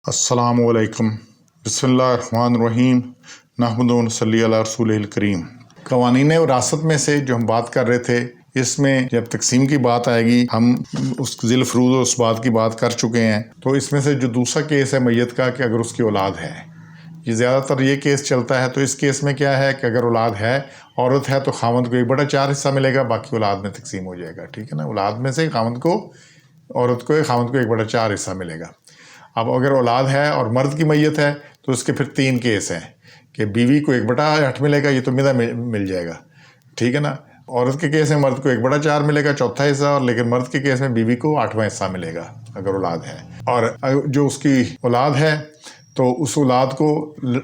السلام علیکم، بسم اللہ الرحمن الرحیم، نحمدہ و نصلی علی رسول الکریم۔ قوانین وراثت میں سے جو ہم بات کر رہے تھے، اس میں جب تقسیم کی بات آئے گی، ہم اس ذیل فروض و اس بات کی بات کر چکے ہیں۔ تو اس میں سے جو دوسرا کیس ہے میت کا، کہ اگر اس کی اولاد ہے، یہ زیادہ تر یہ کیس چلتا ہے۔ تو اس کیس میں کیا ہے کہ اگر اولاد ہے، عورت ہے، تو خاوند کو 1/4 حصہ ملے گا، باقی اولاد میں تقسیم ہو جائے گا، ٹھیک ہے نا۔ اولاد میں سے خاوند کو 1/4 حصہ ملے گا۔ اب اگر اولاد ہے اور مرد کی میت ہے تو اس کے پھر 3 کیس ہیں کہ بیوی کو 1/8 ملے گا، یہ تو مدہ مل جائے گا، ٹھیک ہے نا۔ عورت کے کیس میں مرد کو 1/4 ملے گا، چوتھا حصہ، اور لیکن مرد کے کیس میں بیوی کو 8واں حصہ ملے گا اگر اولاد ہے۔ اور جو اس کی اولاد ہے تو اس اولاد کو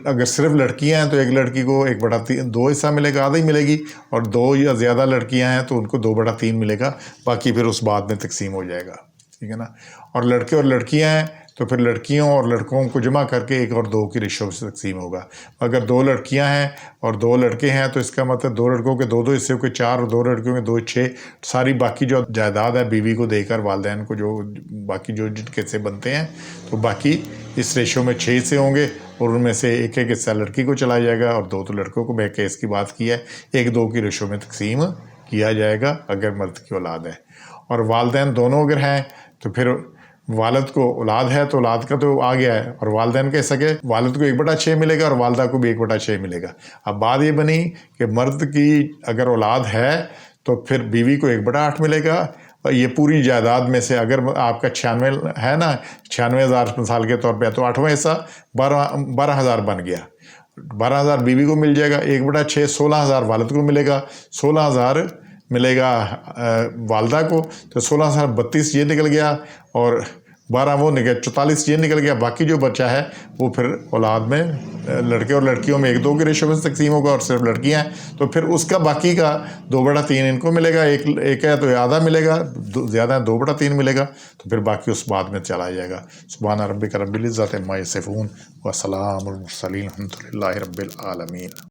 اگر صرف لڑکیاں ہیں تو ایک لڑکی کو 1/2 حصہ ملے گا، آدھا ہی ملے گی، اور 2 یا زیادہ لڑکیاں ہیں تو ان کو 2/3 ملے گا، باقی پھر اس بعد میں تقسیم ہو جائے گا، ٹھیک ہے نا۔ اور لڑکے اور لڑکیاں ہیں تو پھر لڑکیوں اور لڑکوں کو جمع کر کے 1 اور 2 کی ریشو سے تقسیم ہوگا۔ اگر 2 لڑکیاں ہیں اور 2 لڑکے ہیں تو اس کا مطلب 2 لڑکوں کے 2 حصے کے 4 اور 2 لڑکیوں کے 2 6، ساری باقی جو جائیداد ہے بیوی کو دے کر والدین کو جو باقی جو جن کے حصے بنتے ہیں، تو باقی اس ریشو میں 6 حصے ہوں گے، اور ان میں سے 1 حصہ لڑکی کو چلا جائے گا اور 2 تو لڑکوں کو۔ میں کیس کی بات کی ہے، 1/2 کی ریشو میں تقسیم کیا جائے گا اگر مرد کی اولاد ہے۔ اور والدین دونوں اگر ہیں تو پھر والد کو اولاد ہے تو اولاد کا تو آ گیا ہے، اور والدین کے سگے والد کو 1/6 ملے گا اور والدہ کو بھی 1/6 ملے گا۔ اب بات یہ بنی کہ مرد کی اگر اولاد ہے تو پھر بیوی کو 1/8 ملے گا، اور یہ پوری جائیداد میں سے اگر آپ کا 96 ہے نا، 96,000 مثال کے طور پہ، تو 8واں حصہ 12,000 بن گیا۔ 12,000 بیوی کو مل جائے گا، 1/6 16,000 والد کو ملے گا، 16,000 ملے گا والدہ کو، تو 16,000 32 یہ نکل گیا، اور 12 وہ نکل 44 یہ نکل گیا۔ باقی جو بچہ ہے وہ پھر اولاد میں لڑکے اور لڑکیوں میں 1/2 کی ریشو میں سے تقسیم ہوگا، اور صرف لڑکیاں ہیں تو پھر اس کا باقی کا 2/3 ان کو ملے گا، ایک ہے تو آدھا ملے گا، زیادہ ہے 2/3 ملے گا، تو پھر باقی اس بعد میں چلا جائے گا۔ سبحان ربک رب العزۃ عما یصفون، وسلام علی المرسلین، الحمد للہ رب العالمین۔